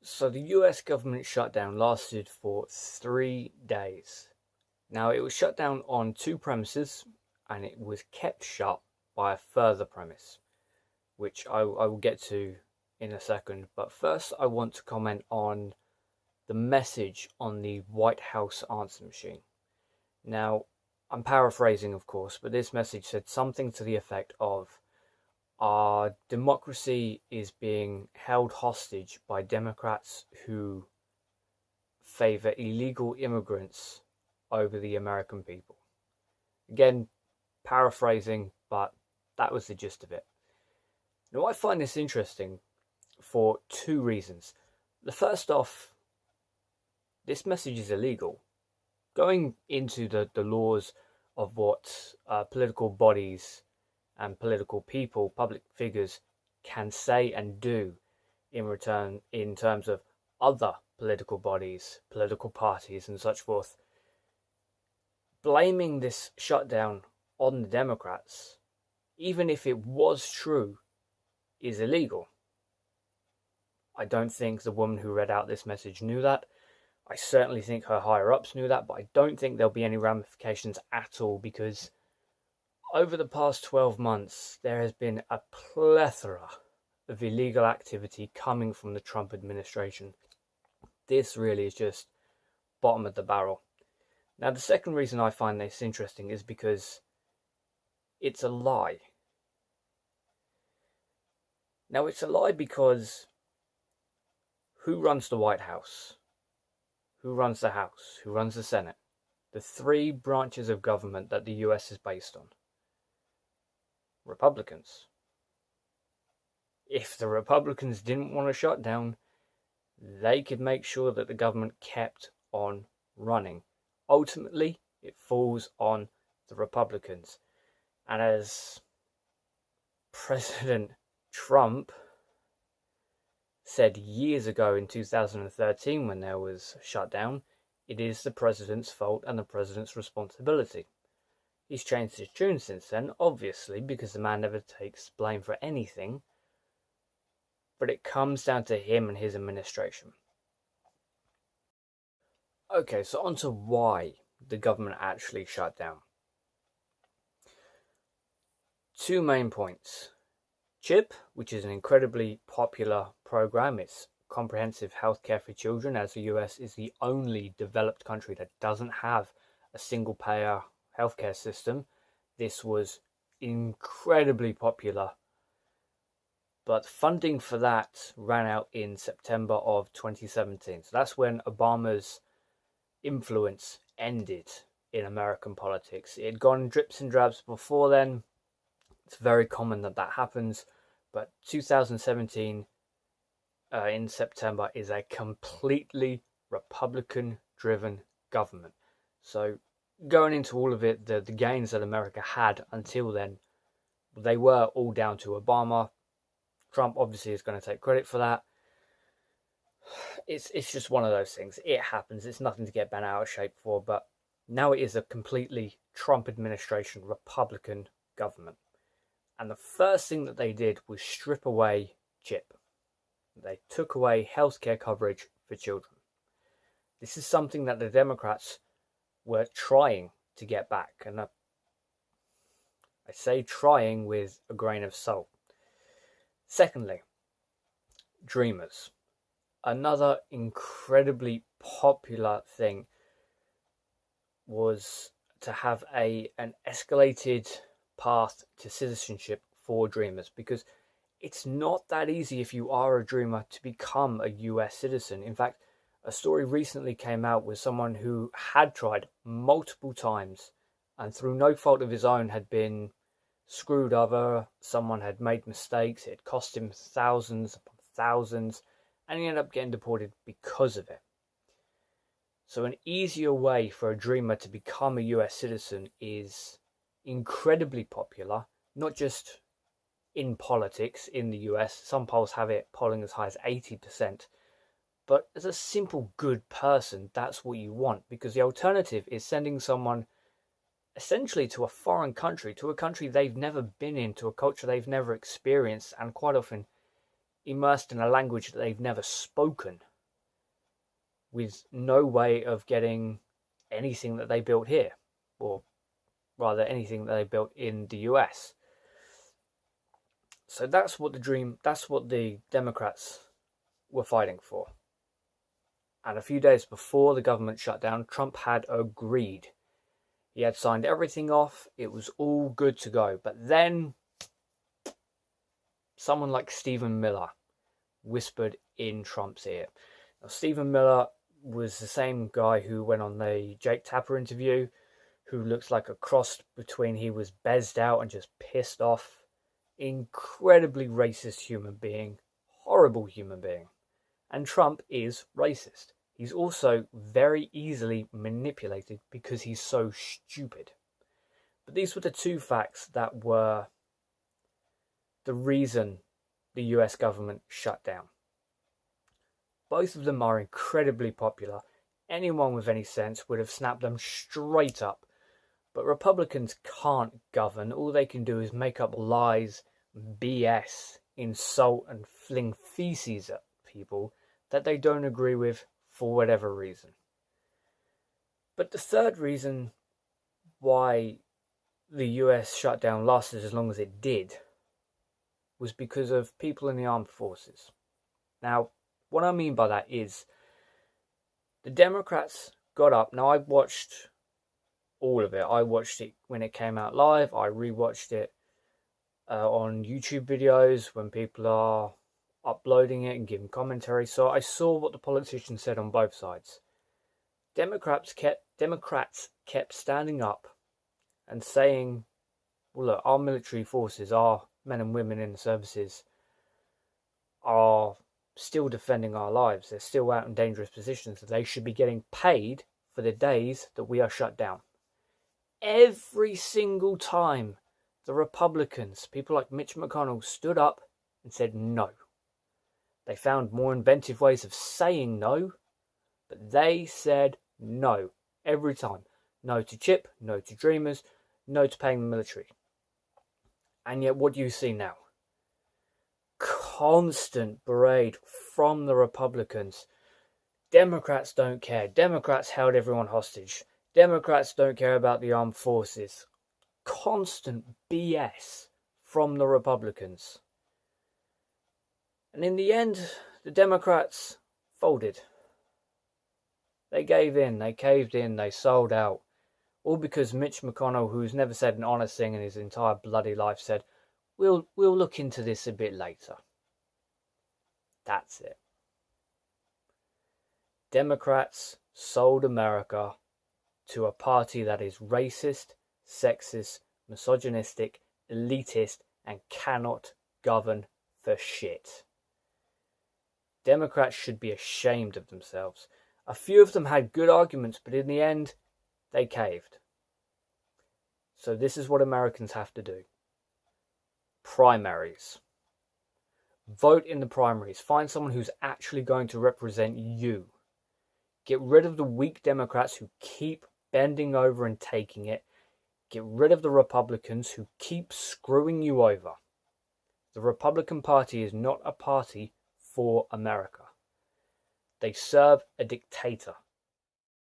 So the US government shutdown lasted for 3 days. Now it was shut down on two premises and it was kept shut by a further premise, which I will get to in a second. But first, I want to comment on the message on the White House answer machine. Now, I'm paraphrasing, of course, but this message said something to the effect of, our democracy is being held hostage by Democrats who favor illegal immigrants over the American people. Again, paraphrasing, but that was the gist of it. Now, I find this interesting for two reasons. The first off, this message is illegal. Going into the laws of what political bodies and political people, public figures, can say and do in return in terms of other political bodies, political parties, and such forth. Blaming this shutdown on the Democrats, even if it was true, is illegal. I don't think the woman who read out this message knew that. I certainly think her higher-ups knew that, but I don't think there'll be any ramifications at all, because over the past 12 months, there has been a plethora of illegal activity coming from the Trump administration. This really is just bottom of the barrel. Now, the second reason I find this interesting is because it's a lie. Now, it's a lie because who runs the White House? Who runs the House? Who runs the Senate? The three branches of government that the US is based on. Republicans. If the Republicans didn't want to shut down, they could make sure that the government kept on running. Ultimately, it falls on the Republicans. And as President Trump said years ago in 2013 when there was a shutdown, it is the president's fault and the president's responsibility. He's changed his tune since then, obviously, because the man never takes blame for anything, but it comes down to him and his administration. Okay, so on to why the government actually shut down. Two main points. CHIP, which is an incredibly popular program. It's comprehensive healthcare for children, as the US is the only developed country that doesn't have a single payer healthcare system. This was incredibly popular, but funding for that ran out in September of 2017. So that's when Obama's influence ended in American politics. It had gone drips and drabs before then. It's very common that happens, but 2017 in September is a completely Republican-driven government. So going into all of it, the gains that America had until then, they were all down to Obama. Trump obviously is going to take credit for that. It's just one of those things. It happens. It's nothing to get bent out of shape for, but now it is a completely Trump administration, Republican government. And the first thing that they did was strip away CHIP. They took away healthcare coverage for children. This is something that the Democrats were trying to get back. And I say trying with a grain of salt. Secondly, Dreamers. Another incredibly popular thing was to have an escalated path to citizenship for Dreamers, because it's not that easy if you are a Dreamer to become a US citizen. In fact, a story recently came out with someone who had tried multiple times and through no fault of his own had been screwed over. Someone had made mistakes. It cost him thousands upon thousands, and he ended up getting deported because of it. So an easier way for a Dreamer to become a US citizen is incredibly popular, not just in politics in the US. Some polls have it polling as high as 80%. But as a simple good person, that's what you want, because the alternative is sending someone essentially to a foreign country, to a country they've never been in, to a culture they've never experienced, and quite often immersed in a language that they've never spoken. with no way of getting anything that they built here, or rather anything that they built in the US. So that's what the Democrats were fighting for. And a few days before the government shutdown, Trump had agreed. He had signed everything off. It was all good to go. But then someone like Stephen Miller whispered in Trump's ear. Now, Stephen Miller was the same guy who went on the Jake Tapper interview, who looks like a cross between he was bezzed out and just pissed off. Incredibly racist human being. Horrible human being. And Trump is racist. He's also very easily manipulated because he's so stupid. But these were the two facts that were the reason the US government shut down. Both of them are incredibly popular. Anyone with any sense would have snapped them straight up. But Republicans can't govern. All they can do is make up lies, BS, insult and fling feces at people that they don't agree with for whatever reason. But the third reason why the US shutdown lasted as long as it did was because of people in the armed forces. Now, what I mean by that is the Democrats got up. Now, I watched all of it. I watched it when it came out live. I rewatched it on YouTube videos when people are uploading it and giving commentary. So I saw what the politicians said on both sides. Democrats kept standing up and saying, well, look, our military forces, our men and women in the services are still defending our lives. They're still out in dangerous positions. They should be getting paid for the days that we are shut down. Every single time the Republicans, people like Mitch McConnell, stood up and said no. They found more inventive ways of saying no, but they said no every time. No to CHIP, no to Dreamers, no to paying the military. And yet what do you see now? Constant parade from the Republicans. Democrats don't care. Democrats held everyone hostage. Democrats don't care about the armed forces. Constant BS from the Republicans. And in the end, the Democrats folded. They gave in, they caved in, they sold out. All because Mitch McConnell, who's never said an honest thing in his entire bloody life, said, we'll look into this a bit later. That's it. Democrats sold America to a party that is racist, sexist, misogynistic, elitist, and cannot govern for shit. Democrats should be ashamed of themselves. A few of them had good arguments, but in the end, they caved. So this is what Americans have to do. Primaries. Vote in the primaries. Find someone who's actually going to represent you. Get rid of the weak Democrats who keep bending over and taking it. Get rid of the Republicans who keep screwing you over. The Republican Party is not a party for America. They serve a dictator.